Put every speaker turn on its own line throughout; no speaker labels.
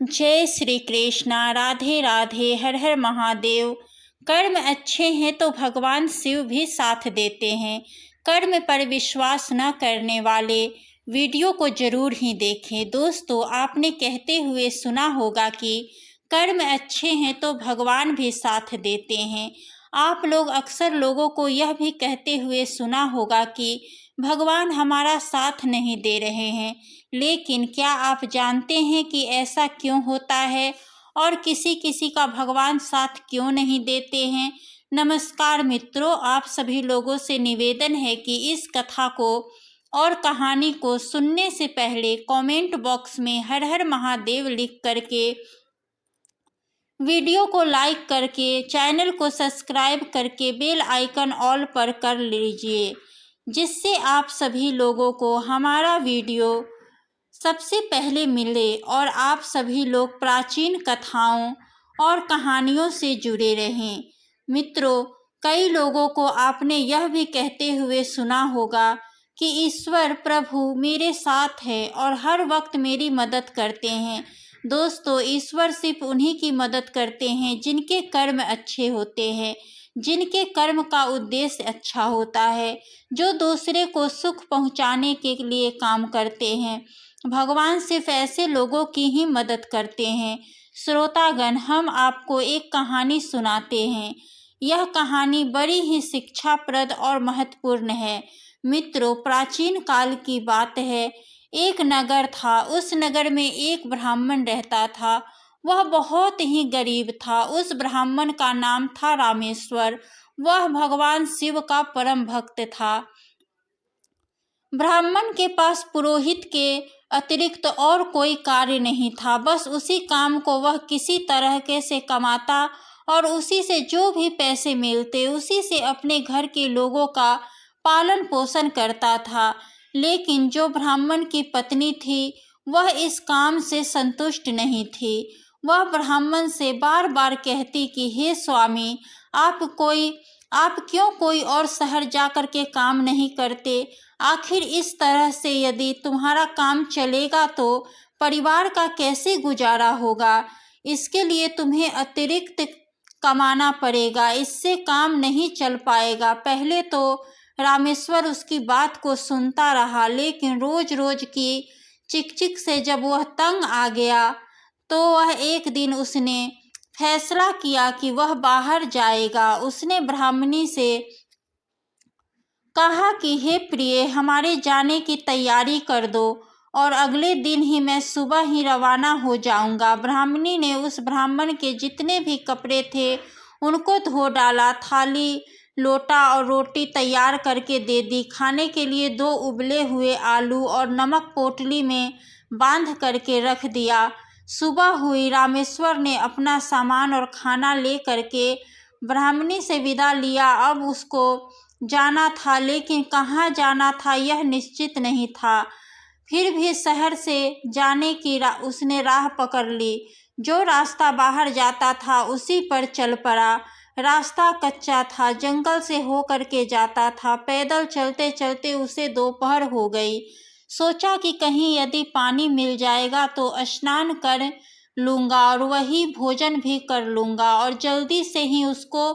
जय श्री कृष्णा। राधे राधे। हर हर महादेव। कर्म अच्छे हैं तो भगवान शिव भी साथ देते हैं। कर्म पर विश्वास न करने वाले वीडियो को जरूर ही देखें। दोस्तों, आपने कहते हुए सुना होगा कि कर्म अच्छे हैं तो भगवान भी साथ देते हैं। आप लोग अक्सर लोगों को यह भी कहते हुए सुना होगा कि भगवान हमारा साथ नहीं दे रहे हैं। लेकिन क्या आप जानते हैं कि ऐसा क्यों होता है और किसी किसी का भगवान साथ क्यों नहीं देते हैं? नमस्कार मित्रों, आप सभी लोगों से निवेदन है कि इस कथा को और कहानी को सुनने से पहले कमेंट बॉक्स में हर हर महादेव लिख करके, वीडियो को लाइक करके, चैनल को सब्सक्राइब करके बेल आइकन ऑल पर कर लीजिए, जिससे आप सभी लोगों को हमारा वीडियो सबसे पहले मिले और आप सभी लोग प्राचीन कथाओं और कहानियों से जुड़े रहें। मित्रों, कई लोगों को आपने यह भी कहते हुए सुना होगा कि ईश्वर प्रभु मेरे साथ है और हर वक्त मेरी मदद करते हैं। दोस्तों, ईश्वर सिर्फ उन्हीं की मदद करते हैं जिनके कर्म अच्छे होते हैं, जिनके कर्म का उद्देश्य अच्छा होता है, जो दूसरे को सुख पहुंचाने के लिए काम करते हैं। भगवान सिर्फ ऐसे लोगों की ही मदद करते हैं। श्रोतागण, हम आपको एक कहानी सुनाते हैं। यह कहानी बड़ी ही शिक्षाप्रद और महत्वपूर्ण है। मित्रों, प्राचीन काल की बात है। एक नगर था। उस नगर में एक ब्राह्मण रहता था। वह बहुत ही गरीब था। उस ब्राह्मण का नाम था रामेश्वर। वह भगवान शिव का परम भक्त था। ब्राह्मण के पास पुरोहित के अतिरिक्त और कोई कार्य नहीं था। बस उसी काम को वह किसी तरह के से कमाता और उसी से जो भी पैसे मिलते उसी से अपने घर के लोगों का पालन पोषण करता था। लेकिन जो ब्राह्मण की पत्नी थी, वह इस काम से संतुष्ट नहीं थी। वह ब्राह्मण से बार बार कहती कि हे स्वामी, आप क्यों कोई और शहर जाकर के काम नहीं करते? आखिर इस तरह से यदि तुम्हारा काम चलेगा तो परिवार का कैसे गुजारा होगा? इसके लिए तुम्हें अतिरिक्त कमाना पड़ेगा। इससे काम नहीं चल पाएगा। पहले तो रामेश्वर उसकी बात को सुनता रहा, लेकिन रोज रोज की चिक से जब वह तंग आ गया तो वह एक दिन उसने फैसला किया कि वह बाहर जाएगा। उसने ब्राह्मणी से कहा कि हे प्रिय, हमारे जाने की तैयारी कर दो और अगले दिन ही मैं सुबह ही रवाना हो जाऊंगा। ब्राह्मणी ने उस ब्राह्मण के जितने भी कपड़े थे उनको धो डाला, थाली लोटा और रोटी तैयार करके दे दी। खाने के लिए 2 उबले हुए आलू और नमक पोटली में बांध करके रख दिया। सुबह हुई। रामेश्वर ने अपना सामान और खाना ले करके ब्राह्मणी से विदा लिया। अब उसको जाना था, लेकिन कहाँ जाना था यह निश्चित नहीं था। फिर भी शहर से जाने की उसने राह पकड़ ली। जो रास्ता बाहर जाता था उसी पर चल पड़ा। रास्ता कच्चा था, जंगल से होकर के जाता था। पैदल चलते चलते उसे दोपहर हो गई। सोचा कि कहीं यदि पानी मिल जाएगा तो स्नान कर लूँगा और वही भोजन भी कर लूँगा। और जल्दी से ही उसको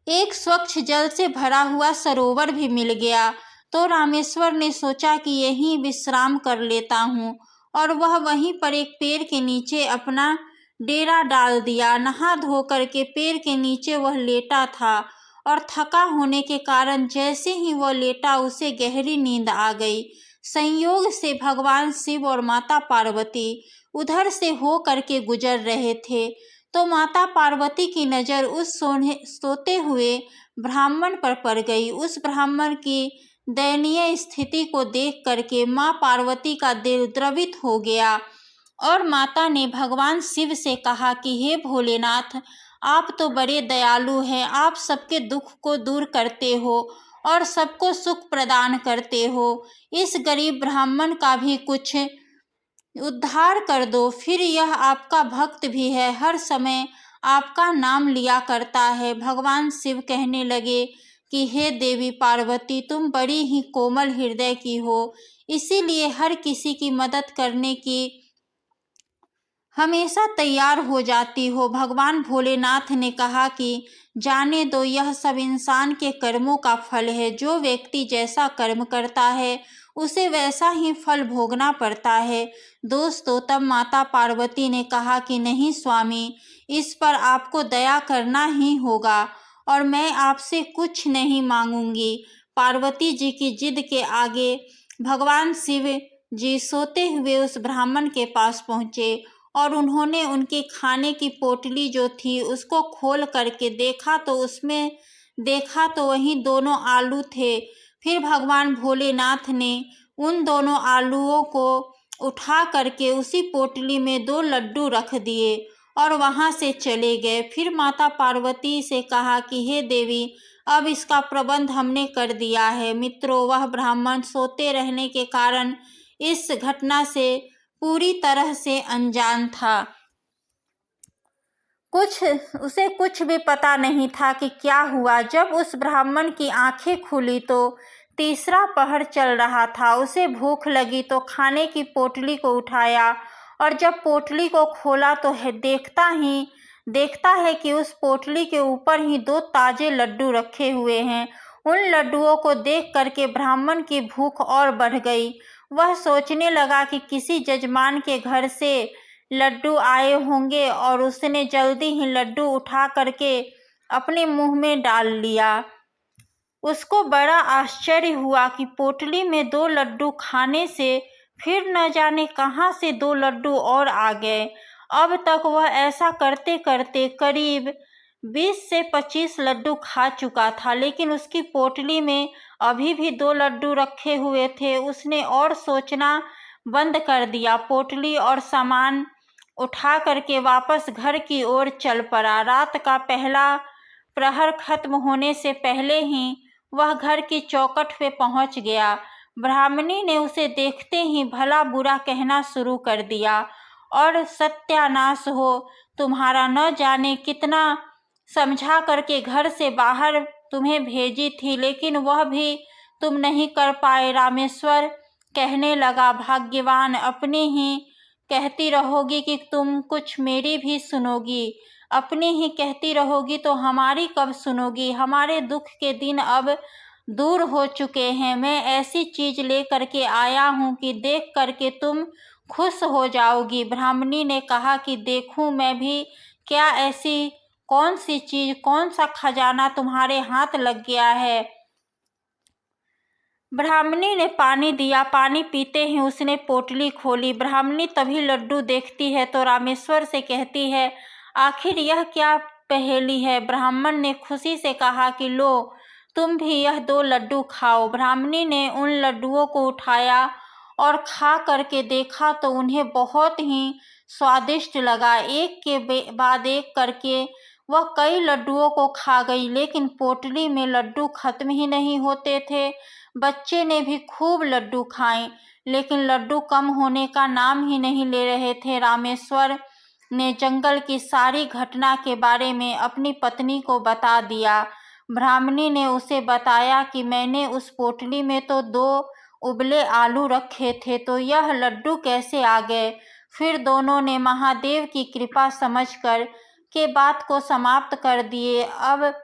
एक स्वच्छ जल से भरा हुआ सरोवर भी मिल गया। तो रामेश्वर ने सोचा कि यहीं विश्राम कर लेता हूँ, और वह वहीं पर एक पेड़ के नीचे अपना डेरा डाल दिया। नहा धो करके पेड़ के नीचे वह लेटा था और थका होने के कारण जैसे ही वह लेटा उसे गहरी नींद आ गई। संयोग से भगवान शिव और माता पार्वती उधर से हो करके गुजर रहे थे। तो माता पार्वती की नज़र उस सोते हुए ब्राह्मण पर पड़ गई। उस ब्राह्मण की दयनीय स्थिति को देख करके माँ पार्वती का दिल द्रवित हो गया और माता ने भगवान शिव से कहा कि हे भोलेनाथ, आप तो बड़े दयालु हैं। आप सबके दुख को दूर करते हो और सबको सुख प्रदान करते हो। इस गरीब ब्राह्मण का भी कुछ उद्धार कर दो। फिर यह आपका भक्त भी है, हर समय आपका नाम लिया करता है। भगवान शिव कहने लगे कि हे देवी पार्वती, तुम बड़ी ही कोमल हृदय की हो, इसीलिए हर किसी की मदद करने की हमेशा तैयार हो जाती हो। भगवान भोलेनाथ ने कहा कि जाने दो, यह सब इंसान के कर्मों का फल है। जो व्यक्ति जैसा कर्म करता है उसे वैसा ही फल भोगना पड़ता है। दोस्तों, तब माता पार्वती ने कहा कि नहीं स्वामी, इस पर आपको दया करना ही होगा और मैं आपसे कुछ नहीं मांगूंगी। पार्वती जी की जिद के आगे भगवान शिव जी सोते हुए उस ब्राह्मण के पास पहुँचे और उन्होंने उनके खाने की पोटली जो थी उसको खोल करके देखा तो वहीं दोनों आलू थे। फिर भगवान भोलेनाथ ने उन दोनों आलूओं को उठा करके उसी पोटली में 2 लड्डू रख दिए और वहां से चले गए। फिर माता पार्वती से कहा कि हे देवी, अब इसका प्रबंध हमने कर दिया है। मित्रों, वह ब्राह्मण सोते रहने के कारण इस घटना से पूरी तरह से अनजान था। उसे कुछ भी पता नहीं था कि क्या हुआ। जब उस ब्राह्मण की आंखें खुली तो तीसरा पहर चल रहा था। उसे भूख लगी तो खाने की पोटली को उठाया और जब पोटली को खोला तो देखता है कि उस पोटली के ऊपर ही 2 ताजे लड्डू रखे हुए हैं। उन लड्डुओं को देख करके ब्राह्मण की भूख और बढ़ गई। वह सोचने लगा कि किसी जजमान के घर से लड्डू आए होंगे और उसने जल्दी ही लड्डू उठा करके अपने मुंह में डाल लिया। उसको बड़ा आश्चर्य हुआ कि पोटली में 2 लड्डू खाने से फिर न जाने कहां से 2 लड्डू और आ गए। अब तक वह ऐसा करते करते करीब 20 से 25 लड्डू खा चुका था, लेकिन उसकी पोटली में अभी भी 2 लड्डू रखे हुए थे। उसने और सोचना बंद कर दिया। पोटली और सामान उठा करके वापस घर की ओर चल पड़ा। रात का पहला प्रहर खत्म होने से पहले ही वह घर की चौखट पे पहुंच गया। ब्राह्मणी ने उसे देखते ही भला बुरा कहना शुरू कर दिया और सत्यानाश हो तुम्हारा, न जाने कितना समझा करके घर से बाहर तुम्हें भेजी थी, लेकिन वह भी तुम नहीं कर पाए। रामेश्वर कहने लगा, भाग्यवान, अपनी ही कहती रहोगी कि तुम कुछ मेरी भी सुनोगी, अपनी ही कहती रहोगी तो हमारी कब सुनोगी। हमारे दुख के दिन अब दूर हो चुके हैं। मैं ऐसी चीज ले करके आया हूँ कि देख करके तुम खुश हो जाओगी। ब्राह्मणी ने कहा कि देखूं मैं भी, क्या ऐसी कौन सी चीज, कौन सा खजाना तुम्हारे हाथ लग गया है। ब्राह्मणी ने पानी दिया। पानी पीते ही उसने पोटली खोली। ब्राह्मणी तभी लड्डू देखती है तो रामेश्वर से कहती है, आखिर यह क्या पहेली है। ब्राह्मण ने खुशी से कहा कि लो, तुम भी यह 2 लड्डू खाओ। ब्राह्मणी ने उन लड्डुओं को उठाया और खा करके देखा तो उन्हें बहुत ही स्वादिष्ट लगा। एक के बाद एक करके वह कई लड्डुओं को खा गई, लेकिन पोटली में लड्डू खत्म ही नहीं होते थे। बच्चे ने भी खूब लड्डू खाए, लेकिन लड्डू कम होने का नाम ही नहीं ले रहे थे। रामेश्वर ने जंगल की सारी घटना के बारे में अपनी पत्नी को बता दिया। ब्राह्मणी ने उसे बताया कि मैंने उस पोटली में तो 2 उबले आलू रखे थे, तो यह लड्डू कैसे आ गए। फिर दोनों ने महादेव की कृपा समझकर के बात को समाप्त कर दिए। अब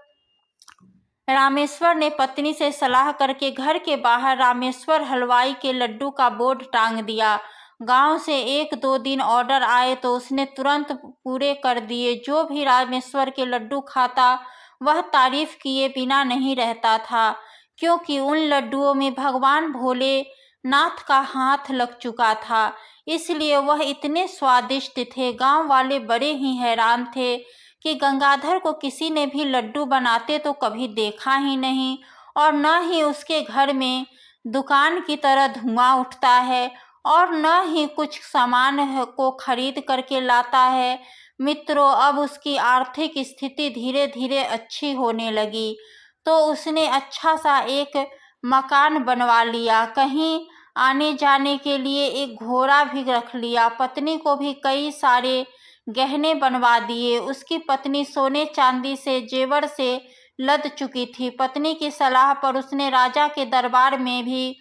रामेश्वर ने पत्नी से सलाह करके घर के बाहर रामेश्वर हलवाई के लड्डू का बोर्ड टांग दिया। गांव से 1-2 दिन ऑर्डर आए तो उसने तुरंत पूरे कर दिए। जो भी रामेश्वर के लड्डू खाता वह तारीफ किए बिना नहीं रहता था, क्योंकि उन लड्डुओं में भगवान भोलेनाथ का हाथ लग चुका था, इसलिए वह इतने स्वादिष्ट थे। गांव वाले बड़े ही हैरान थे कि गंगाधर को किसी ने भी लड्डू बनाते तो कभी देखा ही नहीं, और न ही उसके घर में दुकान की तरह धुआं उठता है और न ही कुछ सामान को खरीद करके लाता है। मित्रों, अब उसकी आर्थिक स्थिति धीरे धीरे अच्छी होने लगी तो उसने अच्छा सा एक मकान बनवा लिया। कहीं आने जाने के लिए एक घोड़ा भी रख लिया। पत्नी को भी कई सारे गहने बनवा दिए। उसकी पत्नी सोने चांदी से जेवर से लद चुकी थी। पत्नी की सलाह पर उसने राजा के दरबार में भी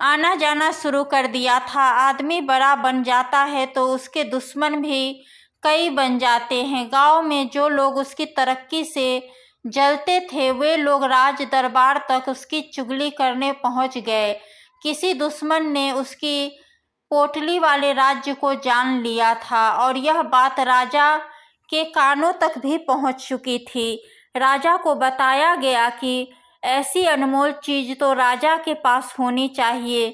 आना जाना शुरू कर दिया था। आदमी बड़ा बन जाता है तो उसके दुश्मन भी कई बन जाते हैं। गांव में जो लोग उसकी तरक्की से जलते थे वे लोग राज दरबार तक उसकी चुगली करने पहुंच गए। किसी दुश्मन ने उसकी पोटली वाले राज्य को जान लिया था और यह बात राजा के कानों तक भी पहुंच चुकी थी। राजा को बताया गया कि ऐसी अनमोल चीज तो राजा के पास होनी चाहिए,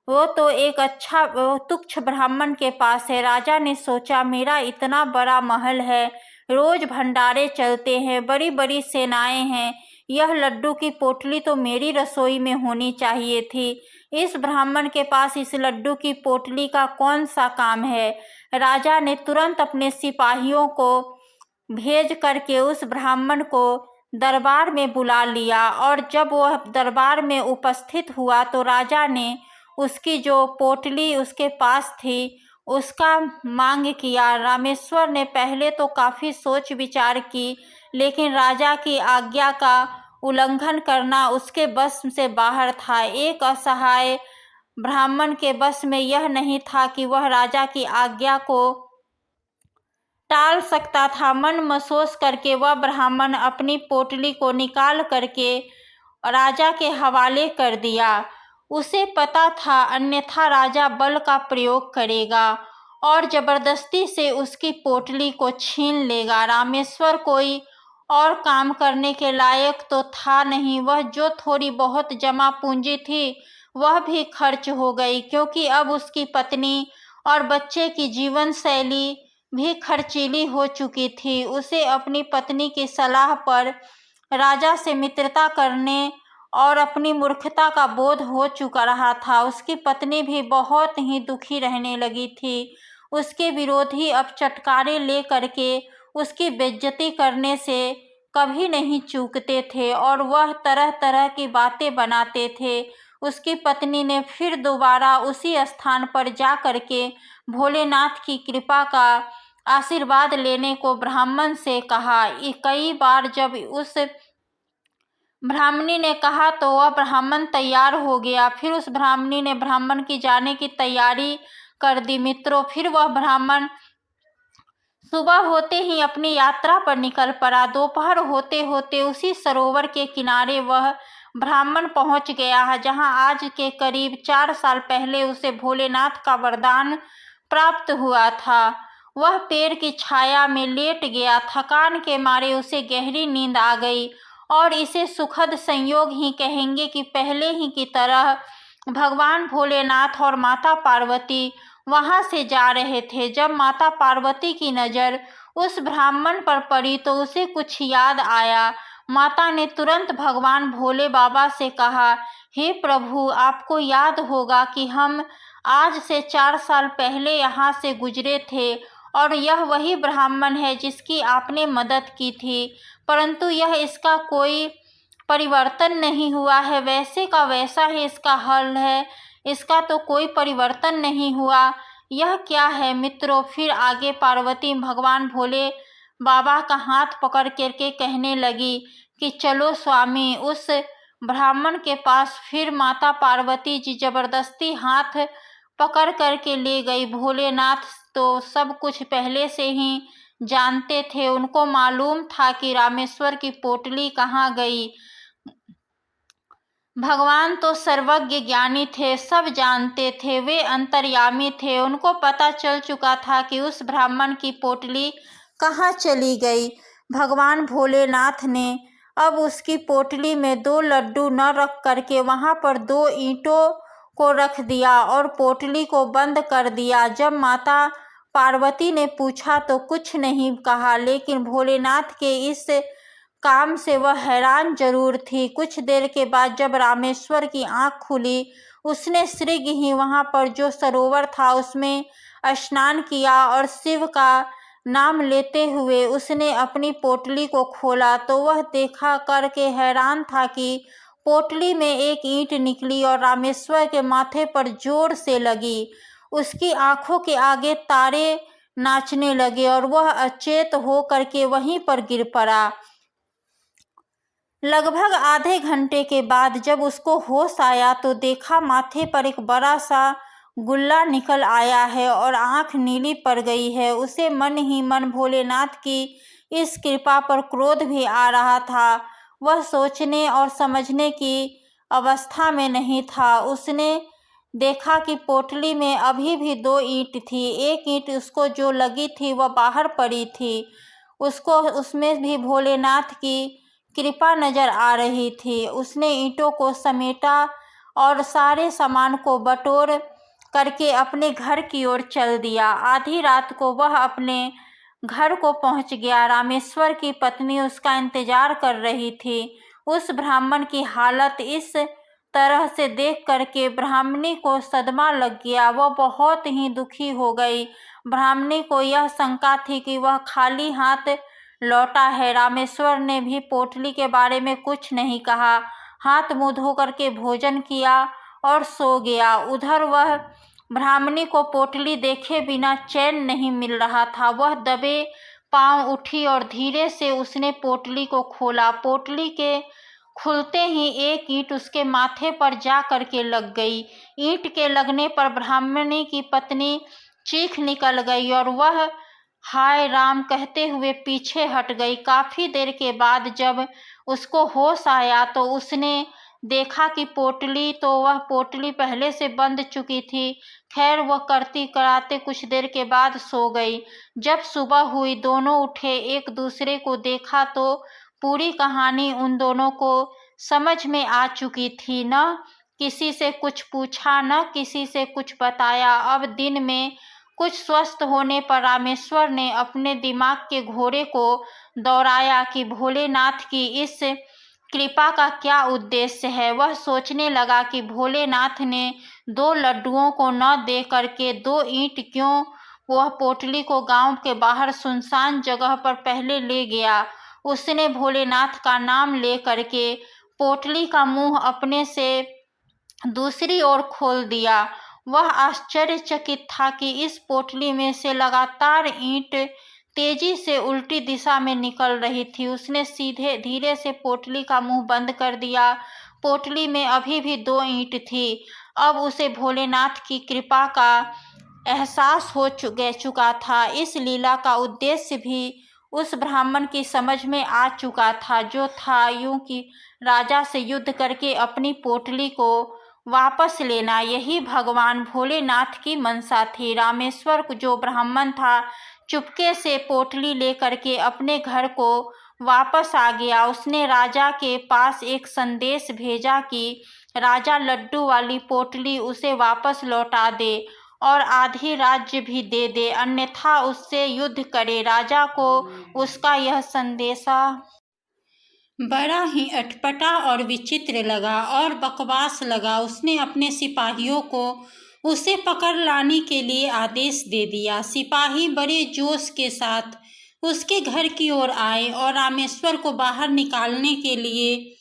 वो तो एक अच्छा तुच्छ ब्राह्मण के पास है। राजा ने सोचा, मेरा इतना बड़ा महल है, रोज भंडारे चलते हैं, बड़ी बड़ी सेनाएं हैं, यह लड्डू की पोटली तो मेरी रसोई में होनी चाहिए थी। इस ब्राह्मण के पास इस लड्डू की पोटली का कौन सा काम है? राजा ने तुरंत अपने सिपाहियों को भेज करके उस ब्राह्मण को दरबार में बुला लिया और जब वह दरबार में उपस्थित हुआ तो राजा ने उसकी जो पोटली उसके पास थी उसका मांग किया। रामेश्वर ने पहले तो काफ़ी सोच विचार की, लेकिन राजा की आज्ञा का उल्लंघन करना उसके बस से बाहर था। एक असहाय ब्राह्मण के बस में यह नहीं था कि वह राजा की आज्ञा को टाल सकता था। मन महसूस करके वह ब्राह्मण अपनी पोटली को निकाल करके राजा के हवाले कर दिया। उसे पता था अन्यथा राजा बल का प्रयोग करेगा और जबरदस्ती से उसकी पोटली को छीन लेगा। रामेश्वर कोई और काम करने के लायक तो था नहीं। वह जो थोड़ी बहुत जमा पूंजी थी वह भी खर्च हो गई, क्योंकि अब उसकी पत्नी और बच्चे की जीवन शैली भी खर्चीली हो चुकी थी। उसे अपनी पत्नी की सलाह पर राजा से मित्रता करने और अपनी मूर्खता का बोध हो चुका रहा था। उसकी पत्नी भी बहुत ही दुखी रहने लगी थी। उसके विरोधी अब चटकारे ले करके उसकी बेइज्जती करने से कभी नहीं चूकते थे और वह तरह तरह की बातें बनाते थे। उसकी पत्नी ने फिर दोबारा उसी स्थान पर जा करके भोलेनाथ की कृपा का आशीर्वाद लेने को ब्राह्मण से कहा। कई बार जब उस ब्राह्मणी ने कहा तो वह ब्राह्मण तैयार हो गया। फिर उस ब्राह्मणी ने ब्राह्मण की जाने की तैयारी कर दी। मित्रों, फिर वह ब्राह्मण सुबह होते ही अपनी यात्रा पर निकल पड़ा। दोपहर होते होते उसी सरोवर के किनारे वह ब्राह्मण पहुंच गया है जहां आज के करीब 4 साल पहले उसे भोलेनाथ का वरदान प्राप्त हुआ था। वह पेड़ की छाया में लेट गया। थकान के मारे उसे गहरी नींद आ गई और इसे सुखद संयोग ही कहेंगे कि पहले ही की तरह भगवान भोलेनाथ और माता पार्वती वहां से जा रहे थे। जब माता पार्वती की नज़र उस ब्राह्मण पर पड़ी तो उसे कुछ याद आया। माता ने तुरंत भगवान भोले बाबा से कहा, हे प्रभु, आपको याद होगा कि हम आज से 4 साल पहले यहाँ से गुजरे थे और यह वही ब्राह्मण है जिसकी आपने मदद की थी, परंतु यह इसका कोई परिवर्तन नहीं हुआ है, वैसे का वैसा ही इसका हल है, इसका तो कोई परिवर्तन नहीं हुआ। यह क्या है? मित्रों, फिर आगे पार्वती भगवान भोले बाबा का हाथ पकड़ करके कहने लगी कि चलो स्वामी। उस ब्राह्मण के पास फिर माता पार्वती जी जबरदस्ती हाथ पकड़ करके ले गई। भोलेनाथ तो सब कुछ पहले से ही जानते थे। उनको मालूम था कि रामेश्वर की पोटली कहाँ गई। भगवान तो सर्वज्ञ ज्ञानी थे, सब जानते थे, वे अंतर्यामी थे। उनको पता चल चुका था कि उस ब्राह्मण की पोटली कहाँ चली गई। भगवान भोलेनाथ ने अब उसकी पोटली में 2 लड्डू न रख करके वहाँ पर 2 ईंटों को रख दिया और पोटली को बंद कर दिया। जब माता पार्वती ने पूछा तो कुछ नहीं कहा, लेकिन भोलेनाथ के इस काम से वह हैरान जरूर थी। कुछ देर के बाद जब रामेश्वर की आंख खुली, उसने शीघ्र ही वहां पर जो सरोवर था उसमें स्नान किया और शिव का नाम लेते हुए उसने अपनी पोटली को खोला तो वह देखा करके हैरान था कि पोटली में एक ईंट निकली और रामेश्वर के माथे पर जोर से लगी। उसकी आंखों के आगे तारे नाचने लगे और वह अचेत हो करके वहीं पर गिर पड़ा। लगभग आधे घंटे के बाद जब उसको होश आया तो देखा माथे पर एक बड़ा सा गुल्ला निकल आया है और आंख नीली पड़ गई है। उसे मन ही मन भोलेनाथ की इस कृपा पर क्रोध भी आ रहा था। वह सोचने और समझने की अवस्था में नहीं था। उसने देखा कि पोटली में अभी भी 2 ईंट थी। एक ईंट उसको जो लगी थी वह बाहर पड़ी थी। उसको उसमें भी भोलेनाथ की कृपा नजर आ रही थी। उसने ईंटों को समेटा और सारे सामान को बटोर करके अपने घर की ओर चल दिया। आधी रात को वह अपने घर को पहुंच गया। रामेश्वर की पत्नी उसका इंतजार कर रही थी। उस ब्राह्मण की हालत इस तरह से देख करके ब्राह्मणी को सदमा लग गया। वह बहुत ही दुखी हो गई। ब्राह्मणी को यह शंका थी कि वह खाली हाथ लौटा है। रामेश्वर ने भी पोटली के बारे में कुछ नहीं कहा। हाथ मुंह धो करके भोजन किया और सो गया। उधर वह ब्राह्मणी को पोटली देखे बिना चैन नहीं मिल रहा था। वह दबे पांव उठी और धीरे से उसने पोटली को खोला। पोटली के खुलते ही एक ईंट उसके माथे पर जा करके लग गई। ईंट के लगने पर ब्राह्मणी की पत्नी चीख निकल गई और वह हाय राम कहते हुए पीछे हट गई। काफी देर के बाद जब उसको होश आया तो उसने देखा कि वह पोटली पहले से बंद चुकी थी। खैर वह करती कराते कुछ देर के बाद सो गई। जब सुबह हुई दोनों उठे, एक दूसरे को देखा तो पूरी कहानी उन दोनों को समझ में आ चुकी थी। न किसी से कुछ पूछा, न किसी से कुछ बताया। अब दिन में कुछ स्वस्थ होने पर रामेश्वर ने अपने दिमाग के घोड़े को दौड़ाया कि भोलेनाथ की इस कृपा का क्या उद्देश्य है। वह सोचने लगा कि भोलेनाथ ने 2 लड्डुओं को न दे करके 2 ईंट क्यों वह पोटली को गांव के बाहर सुनसान जगह पर पहले ले गया। उसने भोलेनाथ का नाम ले करके पोटली का मुंह अपने से दूसरी ओर खोल दिया। वह आश्चर्यचकित था कि इस पोटली में से लगातार ईंट तेजी से उल्टी दिशा में निकल रही थी। उसने सीधे धीरे से पोटली का मुंह बंद कर दिया। पोटली में अभी भी 2 ईंट थी। अब उसे भोलेनाथ की कृपा का एहसास हो चुका था। इस लीला का उद्देश्य भी उस ब्राह्मण की समझ में आ चुका था, जो था यूं कि राजा से युद्ध करके अपनी पोटली को वापस लेना। यही भगवान भोलेनाथ की मंशा थी। रामेश्वर जो ब्राह्मण था चुपके से पोटली लेकर के अपने घर को वापस आ गया। उसने राजा के पास एक संदेश भेजा कि राजा लड्डू वाली पोटली उसे वापस लौटा दे और आधी राज्य भी दे दे, अन्यथा उससे युद्ध करे। राजा को उसका यह संदेशा बड़ा ही अटपटा और विचित्र लगा और बकवास लगा। उसने अपने सिपाहियों को उसे पकड़ लाने के लिए आदेश दे दिया। सिपाही बड़े जोश के साथ उसके घर की ओर आए और रामेश्वर को बाहर निकालने के लिए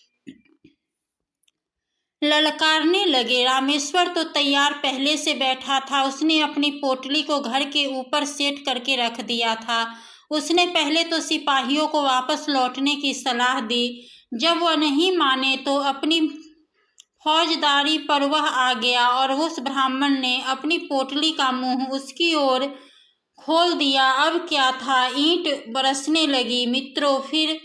ललकारने लगे। रामेश्वर तो तैयार पहले से बैठा था। उसने अपनी पोटली को घर के ऊपर सेट करके रख दिया था। उसने पहले तो सिपाहियों को वापस लौटने की सलाह दी। जब वह नहीं माने तो अपनी फौजदारी पर वह आ गया और उस ब्राह्मण ने अपनी पोटली का मुंह उसकी ओर खोल दिया। अब क्या था, ईंट बरसने लगी। मित्रों, फिर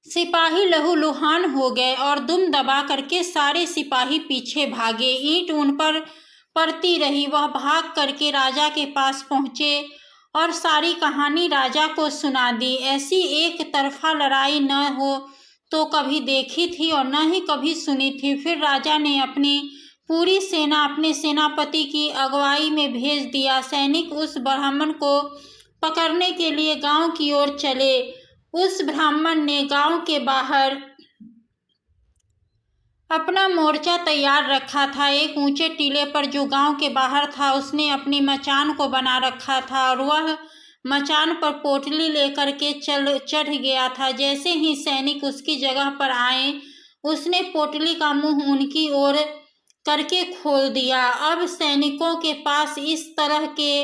सिपाही लहूलुहान हो गए और दुम दबा करके सारे सिपाही पीछे भागे। ईंट उन पर पड़ती रही। वह भाग करके राजा के पास पहुंचे और सारी कहानी राजा को सुना दी। ऐसी एक तरफा लड़ाई न हो तो कभी देखी थी और न ही कभी सुनी थी। फिर राजा ने अपनी पूरी सेना अपने सेनापति की अगुवाई में भेज दिया। सैनिक उस ब्राह्मण को पकड़ने के लिए गांव की ओर चले। उस ब्राह्मण ने गांव के बाहर अपना मोर्चा तैयार रखा था। एक ऊंचे टीले पर जो गांव के बाहर था, उसने अपनी मचान को बना रखा था और वह मचान पर पोटली लेकर के चढ़ गया था। जैसे ही सैनिक उसकी जगह पर आए, उसने पोटली का मुंह उनकी ओर करके खोल दिया। अब सैनिकों के पास इस तरह के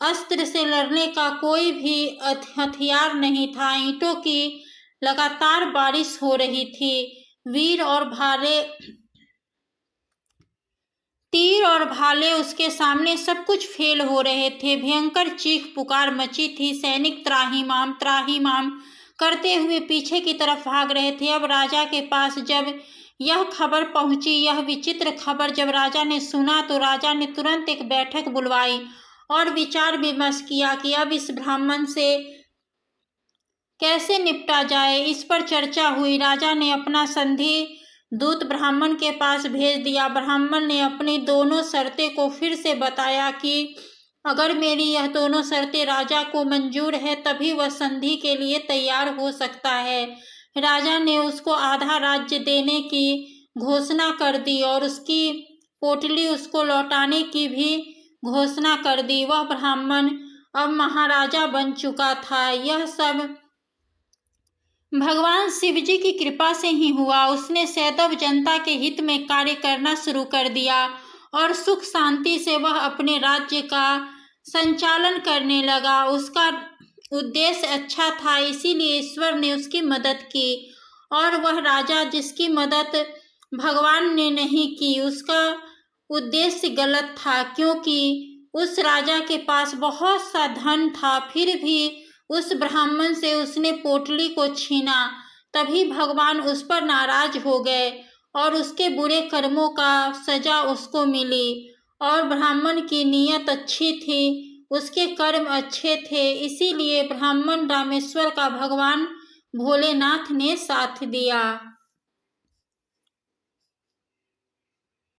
अस्त्र से लड़ने का कोई भी हथियार नहीं था। ईंटों की लगातार बारिश हो रही थी। तीर और भाले उसके सामने सब कुछ फेल हो रहे थे। भयंकर चीख पुकार मची थी। सैनिक त्राहिमाम त्राहिमाम करते हुए पीछे की तरफ भाग रहे थे। अब राजा के पास जब यह खबर पहुंची, यह विचित्र खबर जब राजा ने सुना, तो राजा ने तुरंत एक बैठक बुलवाई और विचार विमर्श किया कि अब इस ब्राह्मण से कैसे निपटा जाए। इस पर चर्चा हुई। राजा ने अपना संधि दूत ब्राह्मण के पास भेज दिया। ब्राह्मण ने अपनी दोनों शर्तें को फिर से बताया कि अगर मेरी यह दोनों शर्तें राजा को मंजूर है तभी वह संधि के लिए तैयार हो सकता है। राजा ने उसको आधा राज्य देने की घोषणा कर दी और उसकी पोटली उसको लौटाने की भी घोषणा कर दी। वह ब्राह्मण अब महाराजा बन चुका था। यह सब भगवान शिव जी की कृपा से ही हुआ। उसने सदैव जनता के हित में कार्य करना शुरू कर दिया और सुख शांति से वह अपने राज्य का संचालन करने लगा। उसका उद्देश्य अच्छा था, इसीलिए ईश्वर ने उसकी मदद की। और वह राजा जिसकी मदद भगवान ने नहीं की, उसका उद्देश्य गलत था, क्योंकि उस राजा के पास बहुत सा धन था, फिर भी उस ब्राह्मण से उसने पोटली को छीना। तभी भगवान उस पर नाराज हो गए और उसके बुरे कर्मों का सजा उसको मिली। और ब्राह्मण की नीयत अच्छी थी, उसके कर्म अच्छे थे, इसीलिए ब्राह्मण रामेश्वर का भगवान भोलेनाथ ने साथ दिया।